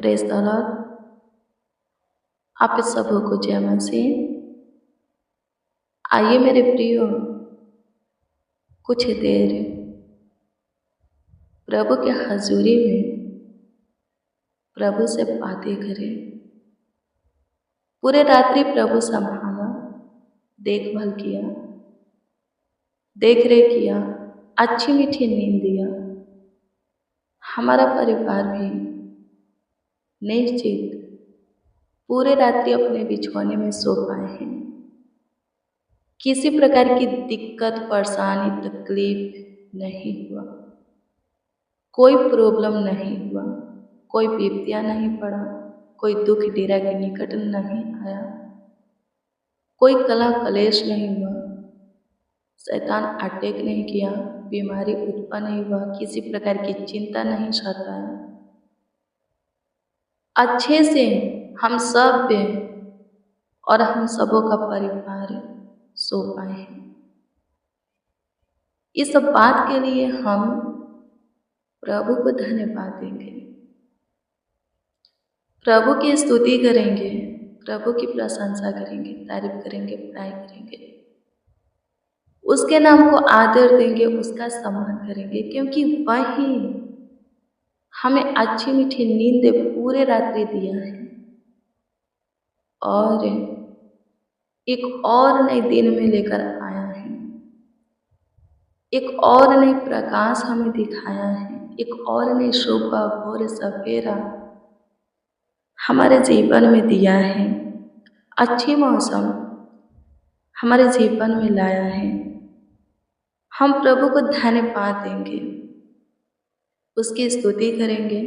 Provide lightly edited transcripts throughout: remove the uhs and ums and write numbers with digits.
Praise the Lord. आप इस सबों को जय मसीह। आइए मेरे प्रियो, कुछ देर प्रभु के हजूरी में प्रभु से बातें करें। पूरे रात्रि प्रभु संभाला, देखभाल किया, देख रेख किया, अच्छी मीठी नींद दिया। हमारा परिवार भी निश्चित पूरे रात्रि अपने बिछौने में सो पाए हैं। किसी प्रकार की दिक्कत, परेशानी, तकलीफ नहीं हुआ, कोई प्रॉब्लम नहीं हुआ, कोई विपत्तियां नहीं पड़ा, कोई दुख डेरा के निकट नहीं आया, कोई कलह कलेश नहीं हुआ, शैतान अटैक नहीं किया, बीमारी उत्पन्न नहीं हुआ, किसी प्रकार की चिंता नहीं सताया। अच्छे से हम सब और हम सबों का परिवार सो पाए हैं। इस बात के लिए हम प्रभु को धन्यवाद देंगे, प्रभु की स्तुति करेंगे, प्रभु की प्रशंसा करेंगे, तारीफ करेंगे, बड़ाई करेंगे, उसके नाम को आदर देंगे, उसका सम्मान करेंगे, क्योंकि वही हमें अच्छी मीठी नींद पूरे रात्रि दिया है और एक और नए दिन में लेकर आया है। एक और नई प्रकाश हमें दिखाया है, एक और नई शोभा, भोर सवेरा हमारे जीवन में दिया है। अच्छी मौसम हमारे जीवन में लाया है। हम प्रभु को धन्यवाद देंगे, उसकी स्तुति करेंगे,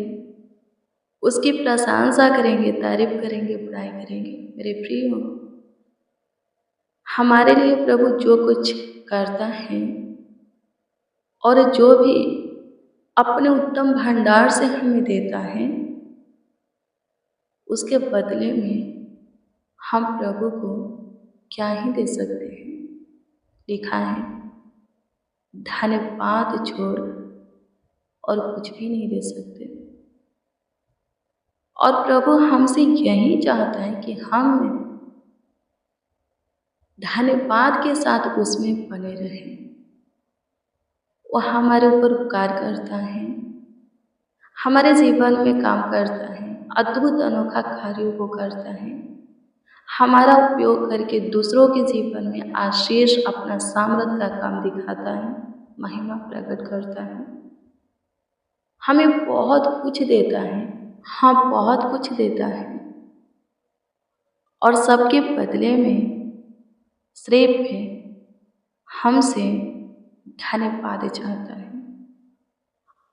उसकी प्रशंसा करेंगे, तारीफ करेंगे, बड़ाई करेंगे। मेरे प्रियो, हमारे लिए प्रभु जो कुछ करता है और जो भी अपने उत्तम भंडार से हमें देता है, उसके बदले में हम प्रभु को क्या ही दे सकते हैं। लिखा है, धन्यवाद छोड़ और कुछ भी नहीं दे सकते। और प्रभु हमसे यही चाहता है कि हम धन्यवाद के साथ उसमें बने रहें। वो हमारे ऊपर उपकार करता है, हमारे जीवन में काम करता है, अद्भुत अनोखा कार्यों को करता है, हमारा उपयोग करके दूसरों के जीवन में आशीष, अपना सामर्थ का काम दिखाता है, महिमा प्रकट करता है, हमें बहुत कुछ देता है। हाँ, बहुत कुछ देता है और सबके बदले में सिर्फ हमसे धन्यवाद चाहता है,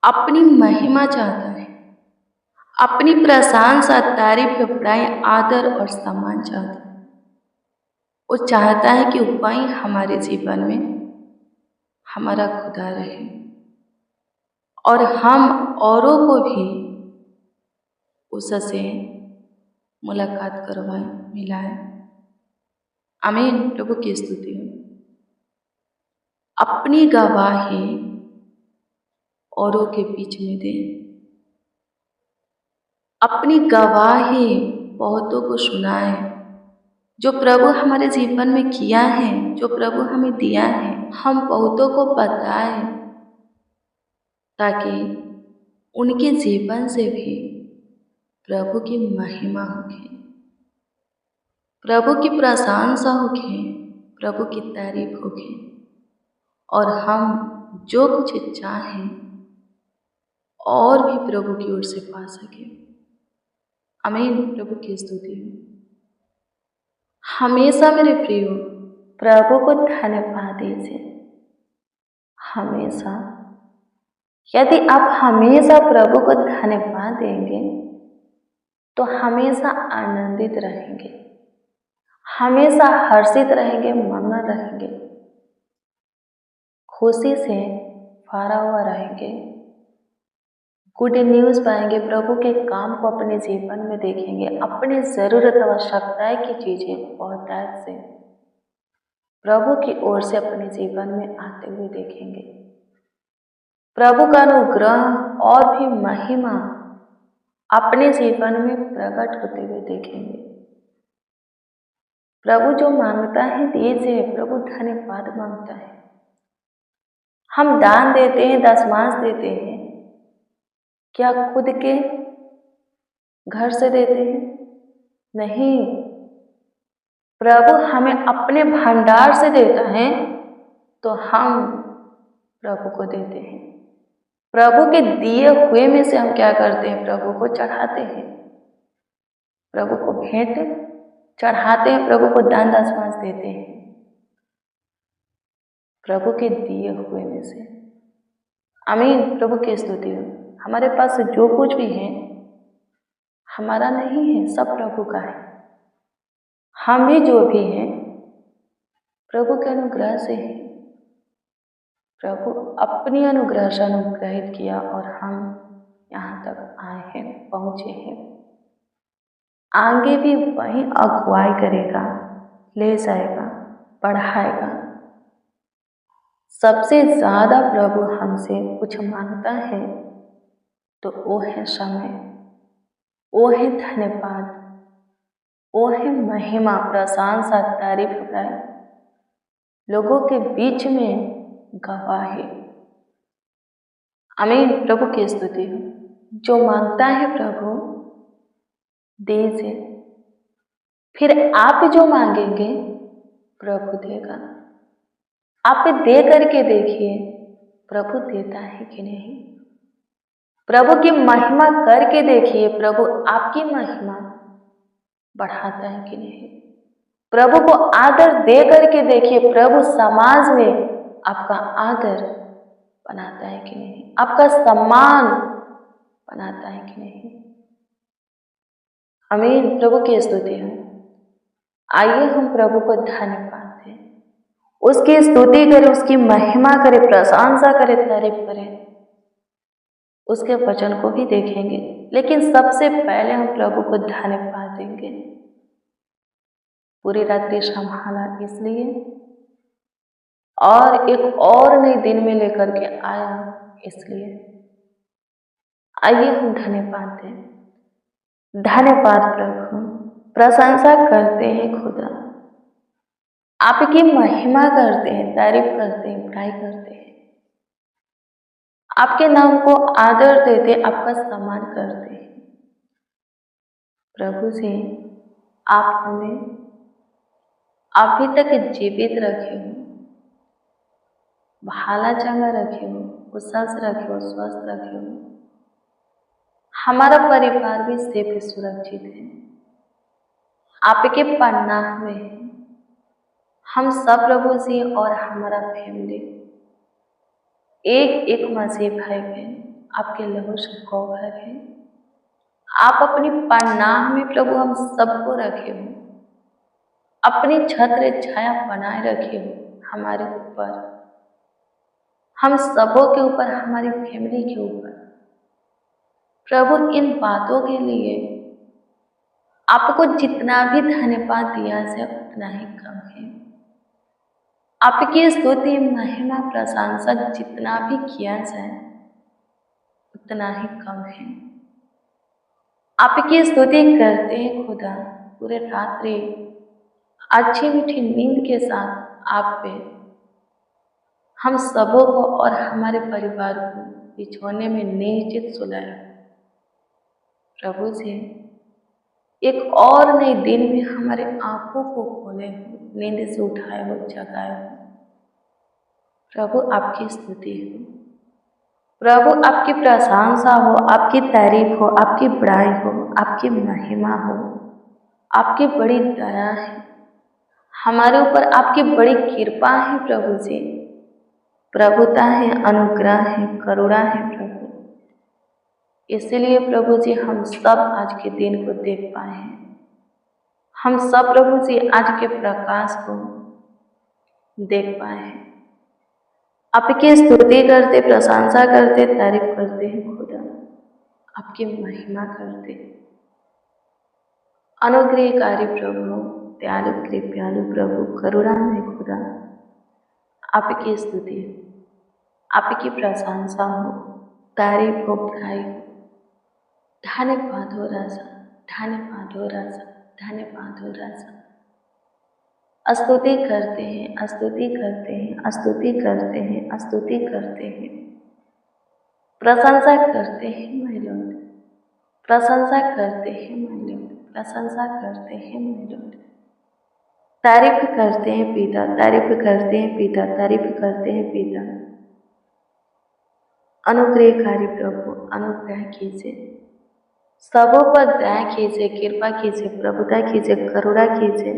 अपनी महिमा चाहता है, अपनी प्रशंसा, तारीफ, बड़ाई, आदर और सम्मान चाहता है। वो चाहता है कि वही हमारे जीवन में हमारा खुदा रहे और हम औरों को भी उससे मुलाकात करवाए, मिलाए। आमीन। प्रभु की स्तुति हो। अपनी गवाही औरों के बीच में दे, अपनी गवाही बहुतों को सुनाए। जो प्रभु हमारे जीवन में किया है, जो प्रभु हमें दिया है, हम बहुतों को बताएं ताकि उनके जीवन से भी प्रभु की महिमा होगी, प्रभु की प्रशंसा होगी, प्रभु की तारीफ होगी और हम जो कुछ चाहें और भी प्रभु की ओर से पा सके। आमीन। प्रभु की स्तुति हो। हमेशा मेरे प्रियो प्रभु को धन्यवाद दीजिए। हमेशा, यदि आप हमेशा प्रभु को धन्यवाद देंगे तो हमेशा आनंदित रहेंगे, हमेशा हर्षित रहेंगे, मगन रहेंगे, खुशी से भरा हुआ रहेंगे, गुड न्यूज़ पाएंगे, प्रभु के काम को अपने जीवन में देखेंगे, अपनी ज़रूरत आवश्यकताएं की चीज़ें बहुतायत से प्रभु की ओर से अपने जीवन में आते हुए देखेंगे। प्रभु का अनुग्रह और भी महिमा अपने जीवन में प्रकट होते हुए देखेंगे। प्रभु जो मांगता है दीजिए, प्रभु धन्यवाद मांगता है। हम दान देते हैं, दशमांश देते हैं, क्या खुद के घर से देते हैं? नहीं, प्रभु हमें अपने भंडार से देता है तो हम प्रभु को देते हैं। प्रभु के दिए हुए में से हम क्या करते हैं? प्रभु को चढ़ाते हैं, प्रभु को भेंट चढ़ाते हैं, प्रभु को दान दशमांश देते हैं। प्रभु के दिए हुए में से आमीन। प्रभु की स्तुति हो। हमारे पास जो कुछ भी है हमारा नहीं है, सब प्रभु का है। हम भी जो भी हैं प्रभु के अनुग्रह से है। प्रभु अपनी अनुग्रह से अनुग्रहित किया और हम यहाँ तक आए हैं, पहुँचे हैं। आगे भी वही अगुवाई करेगा, ले जाएगा, बढ़ाएगा। सबसे ज़्यादा प्रभु हमसे कुछ मांगता है तो वो है समय, वो है धन्यवाद, वो है महिमा, प्रशंसा, तारीफ गाए, लोगों के बीच में गवाही। आमीन। प्रभु की स्तुति हो। जो मांगता है प्रभु दीजिए, फिर आप जो मांगेंगे प्रभु देगा। आप दे करके देखिए प्रभु देता है कि नहीं। प्रभु की महिमा करके देखिए प्रभु आपकी महिमा बढ़ाता है कि नहीं। प्रभु को आदर दे करके देखिए प्रभु समाज में आपका आदर बनाता है कि नहीं, आपका सम्मान बनाता है कि नहीं। आमीन। प्रभु की स्तुति है। आइए हम प्रभु को धन्यवाद दें, उसकी स्तुति करें, उसकी महिमा करें, प्रशंसा करें, तारीफ करें। उसके वचन को भी देखेंगे, लेकिन सबसे पहले हम प्रभु को धन्यवाद देंगे। पूरी रात्रि संभाला इसलिए और एक और नए दिन में लेकर के आया इसलिए। आइए हम धन्यवाद दें। धन्यवाद प्रभु, प्रशंसा करते हैं खुदा, आपकी महिमा करते हैं, तारीफ करते हैं, बड़ाई करते हैं, आपके नाम को आदर देते हैं, आपका सम्मान करते हैं। प्रभु जी आप हमें अभी तक जीवित रखे हो, भाला चंगा रखे हो, कुशल से रखे हो, स्वस्थ रखे हो। हमारा परिवार भी सेफ सुरक्षित है, आपके पन्ना में है। हम सब प्रभु जी और हमारा फैमिली एक एक मसीह भाई बहन आपके लहू से कवर है। आप अपनी पन्नाह में प्रभु हम सबको रखे हो, अपनी छत्र छाया बनाए रखे हो हमारे ऊपर, हम सबों के ऊपर, हमारी फैमिली के ऊपर। प्रभु इन बातों के लिए आपको जितना भी धन्यवाद दिया जाए उतना ही कम है। आपकी स्तुति महिमा प्रशंसा जितना भी किया जाए उतना ही कम है। आपकी स्तुति करते हैं खुदा पूरे रात्रि अच्छी मीठी नींद के साथ आप पे हम सबों को और हमारे परिवार को बिछोने में निश्चित सुलाया। प्रभु जी एक और नए दिन में हमारे आंखों को खोले हो, नींद से उठाए हो, जगाए हो। प्रभु आपकी स्तुति हो, प्रभु आपकी प्रशंसा हो, आपकी तारीफ हो, आपकी बड़ाई हो, आपकी महिमा हो। आपकी बड़ी दया है हमारे ऊपर, आपकी बड़ी कृपा है प्रभु जी, प्रभुता है, अनुग्रह है, करुणा है प्रभु। इसलिए प्रभु जी हम सब आज के दिन को देख पाए हैं। हम सब प्रभु जी आज के प्रकाश को देख पाए हैं। आपकी स्तुति करते, प्रशंसा करते, तारीफ करते हैं खुदा, आपकी महिमा करते। अनुग्रहकारी प्रभु, दयालु कृपालु प्रभु, करुणा में खुदा, आपकी स्तुति, आपकी प्रशंसा हो, तारीफ हो, बड़ाई हो। धन्यवाद हो राजा, धन्यवाद हो राजा, धन्यवाद हो राजा। स्तुति करते हैं, स्तुति करते हैं, स्तुति करते हैं, स्तुति करते हैं। प्रशंसा करते हैं माय लॉर्ड, प्रशंसा करते हैं माय लॉर्ड, प्रशंसा करते हैं माय लॉर्ड। तारीफ करते हैं पिता, तारीफ करते हैं पिता, तारीफ करते हैं पिता। अनुग्रहकारी प्रभु, अनुग्रह कीजिए, सबों पर दया कीजिए, कृपा कीजिए, प्रभुता कीजिए, करुणा कीजिए।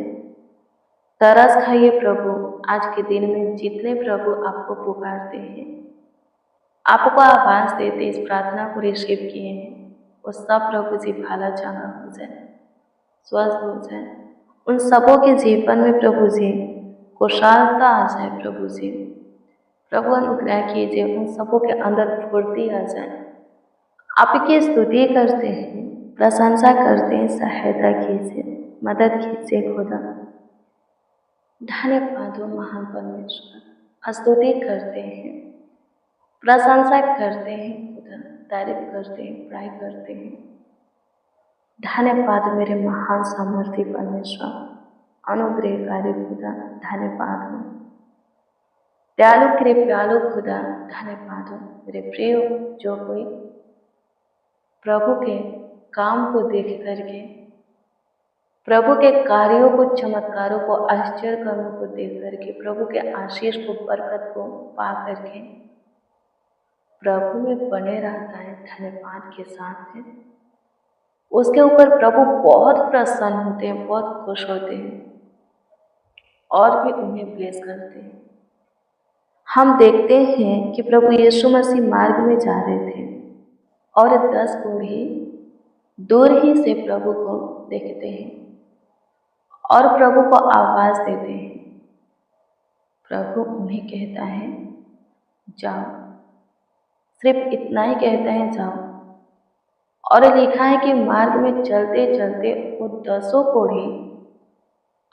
तरस खाइए प्रभु, आज के दिन में जितने प्रभु आपको पुकारते हैं, आपको आवाज देते इस प्रार्थना को रिसीव किए हैं, वो सब प्रभु जी भाला चांगा हो जाए, स्वस्थ हो जाए। उन सबों के जीवन में प्रभु जी कुशलता आ जाए प्रभु जी। प्रभु अनुग्रह कीजिए, उन सबों के अंदर फुर्ती आ जाए। आपकी स्तुति करते हैं, प्रशंसा करते हैं, सहायता कीजिए, मदद कीजिए खुदा। धन्यवाद हो महान परमेश्वर। स्तुति करते हैं, प्रशंसा करते हैं खुदा, तारीफ करते हैं, बड़ाई करते हैं। धन्यवाद मेरे महान सामर्थ्य परमेश्वर, अनुग्रहकारी खुदा, धन्यवाद हो। दयालु कृपालु खुदा, धन्यवाद हो। मेरे प्रिय, जो कोई प्रभु के काम को देख करके, प्रभु के कार्यों को, चमत्कारों को, आश्चर्य कर्मों को देख करके, प्रभु के आशीष को, बरकत को पा करके प्रभु में बने रहता है धन्यवाद के साथ है, उसके ऊपर प्रभु बहुत प्रसन्न होते हैं, बहुत खुश होते हैं और भी उन्हें ब्लेस करते हैं। हम देखते हैं कि प्रभु यीशु मसीह मार्ग में जा रहे थे और 10 बूढ़े दूर ही से प्रभु को देखते हैं और प्रभु को आवाज देते हैं। प्रभु उन्हें कहता है जाओ, सिर्फ इतना ही कहता है जाओ। और लिखा है कि मार्ग में चलते चलते वो 10 कोढ़ी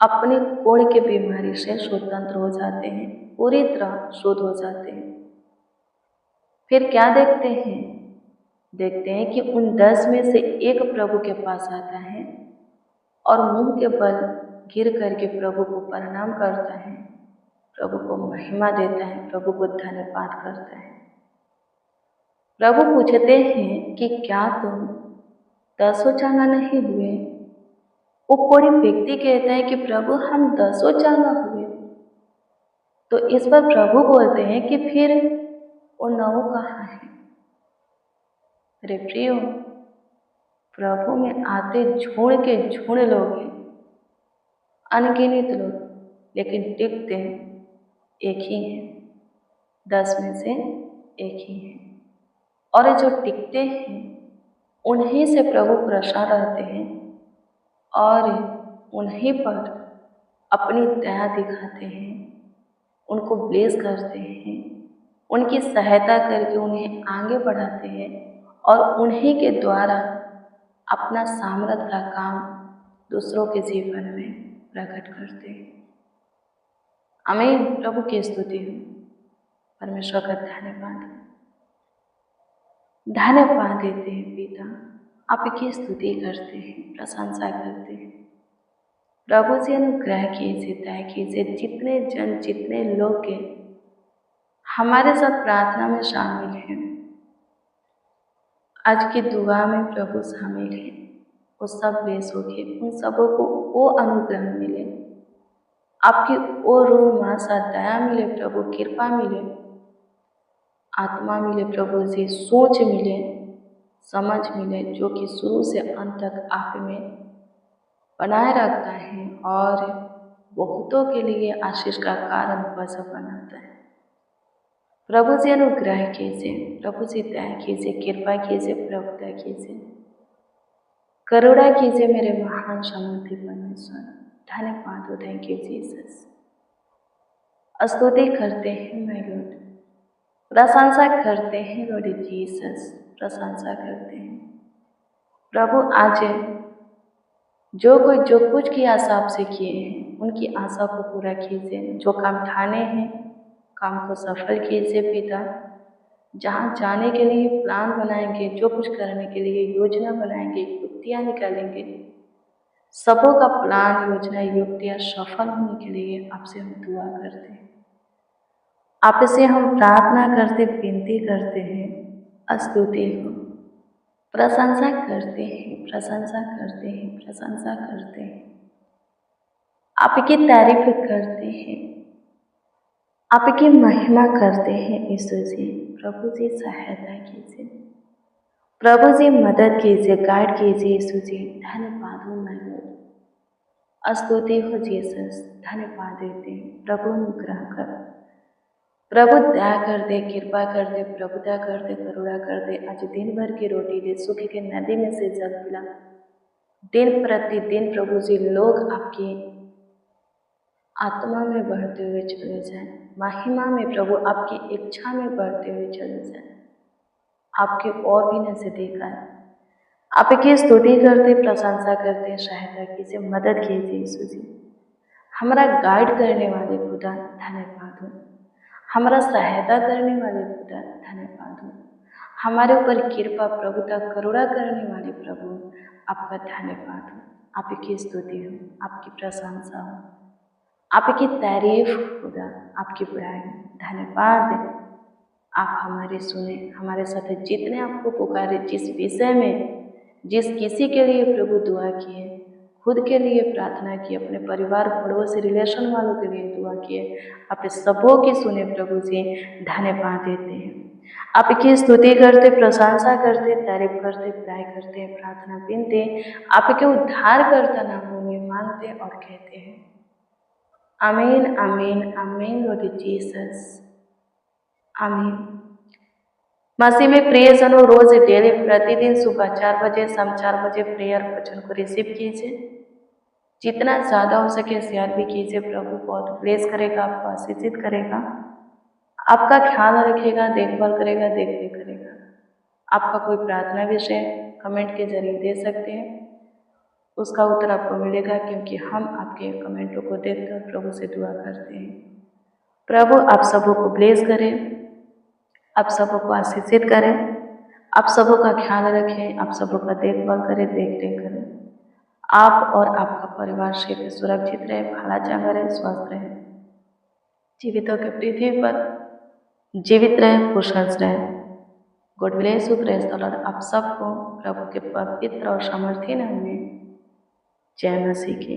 अपने कोढ़ के बीमारी से स्वतंत्र हो जाते हैं, पूरी तरह शुद्ध हो जाते हैं। फिर क्या देखते हैं? देखते हैं कि उन 10 में से एक प्रभु के पास आता है और मुंह के बल गिर करके प्रभु को प्रणाम करता है, प्रभु को महिमा देता है, प्रभु को धन्यवाद करता है। प्रभु पूछते हैं कि क्या तुम 10 चांगा नहीं हुए? वो कोई व्यक्ति कहता है कि प्रभु हम 10 चांगा हुए। तो इस पर प्रभु बोलते हैं कि फिर वो 9 कहाँ है? मेरे प्रियो, प्रभु में आते झुंड के झुंड लोग हैं, अनगिनत लोग, लेकिन टिकते एक ही हैं, 10 में से एक ही है। और जो टिकते हैं उन्हीं से प्रभु प्रसन्न रहते हैं और उन्हीं पर अपनी दया दिखाते हैं, उनको ब्लेस करते हैं, उनकी सहायता करके उन्हें आगे बढ़ाते हैं और उन्हीं के द्वारा अपना सामर्थ का काम दूसरों के जीवन में प्रकट करते हैं। आमीन। प्रभु की स्तुति हो, परमेश्वर का धन्यवाद देते हैं पिता, आपकी स्तुति करते हैं, प्रशंसा करते हैं। प्रभु जी अनुग्रह कीजिए, दया कीजिए, जितने जन, जितने लोग के हमारे साथ प्रार्थना में शामिल हैं, आज की दुआ में प्रभु शामिल है, वो सब ब्लेस होके उन सबों को वो अनुग्रह मिले, आपकी वो रूह माँ सा दया मिले, प्रभु कृपा मिले, आत्मा मिले, प्रभु जी सोच मिले, समझ मिले, जो कि शुरू से अंत तक आप में बनाए रखता है और बहुतों के लिए आशीष का कारण वजह बनाता है। प्रभु जी अनुग्रह कीजिए, प्रभु जी दया कीजिए, कृपा कीजिए, प्रभुता कीजिए, करुणा कीजिए मेरे महान सामर्थ्य परमेश्वर। धन्यवाद हो, थैंक यू जीसस। स्तुति करते हैं माय लॉर्ड, प्रशंसा करते हैं लॉर्ड जीसस, प्रशंसा करते हैं प्रभु। आज जो कुछ की आशा आपसे किए हैं उनकी आशा को पूरा कीजिए, जो काम ठाने हैं काम को सफल कीजिए पिता। जहाँ जाने के लिए प्लान बनाएंगे, जो कुछ करने के लिए योजना बनाएंगे, युक्तियाँ निकालेंगे, सबों का प्लान, योजना, युक्तियाँ सफल होने के लिए आपसे हम दुआ करते हैं। आपसे हम प्रार्थना करते, विनती करते हैं, स्तुति हो, प्रशंसा करते हैं, प्रशंसा करते हैं, प्रशंसा करते हैं, आपकी तारीफ करते हैं, आपकी महिमा करते हैं। यीशु जी, प्रभु जी सहायता कीजिए, प्रभु जी मदद कीजिए, गाइड कीजिए। यीशु जी धन्यवाद हो, मैं स्तुति हो जीसस, धन्यवाद देते हैं। प्रभु अनुग्रह कर, प्रभु दया कर दे, कृपा कर दे, प्रभुता कर दे, करुणा कर दे। आज दिन भर की रोटी दे, सुख के नदी में से जल पिला। दिन प्रतिदिन प्रभु जी लोग आपकी आत्मा में बढ़ते हुए चले जाएं, महिमा में प्रभु आपकी इच्छा में बढ़ते हुए चले जाएं, आपकी और भी नजदीक आए। आपकी स्तुति करते, प्रशंसा करते, सहायता कीजिए, मदद कीजिए। यीशु जी हमारा गाइड करने वाले खुदा धन्यवाद हो, हमारा सहायता करने वाले खुदा धन्यवाद हो, हमारे ऊपर कृपा, प्रभुता, करुणा करने वाले प्रभु आपका धन्यवाद हो। आपकी स्तुति हो, आपकी प्रशंसा हो, आपकी तारीफ खुदा, आपकी बड़ाई, धन्यवाद। आप हमारे सुने, हमारे साथ जितने आपको पुकारे, जिस विषय में, जिस किसी के लिए प्रभु दुआ किए, खुद के लिए प्रार्थना की, अपने परिवार, पड़ोस, रिलेशन वालों के लिए दुआ किए, आपने सबों की सुने प्रभु जी, धन्यवाद देते हैं। आपकी स्तुति करते, प्रशंसा करते, तारीफ करते, बड़ाई करते, प्रार्थना विनती आपके उद्धार करता नामों में मांगते और कहते हैं आमीन, आमीन, आमीन। लॉर्ड जीसस, आमीन। मसीह में प्रिय जनों, रोज डेली प्रतिदिन सुबह 4 बजे, शाम 4 बजे प्रेयर वचन को रिसीव कीजिए। जितना ज़्यादा हो सके शेयर भी कीजिए। प्रभु बहुत ब्लेस करेगा, आपको आशीषित करेगा, आपका ख्याल रखेगा, देखभाल करेगा, देखरेख करेगा। आपका कोई प्रार्थना विषय कमेंट के जरिए दे सकते हैं, उसका उत्तर आपको मिलेगा, क्योंकि हम आपके कमेंटों को देखकर प्रभु से दुआ करते हैं। प्रभु आप सबों को ब्लेस करें, आप सबों को आशीषित करें, आप सबों का ख्याल रखें, आप सबों का देखभाल करें, देख रेख करें। आप और आपका परिवार क्षेत्र सुरक्षित रहे, भला चंगा रहे, स्वस्थ रहे, जीवितों के पृथ्वी पर जीवित रहे, कुशल रहे। God bless you, praise the Lord. आप सबको प्रभु के पवित्र और सामर्थ्य नाम में जय मसीह की।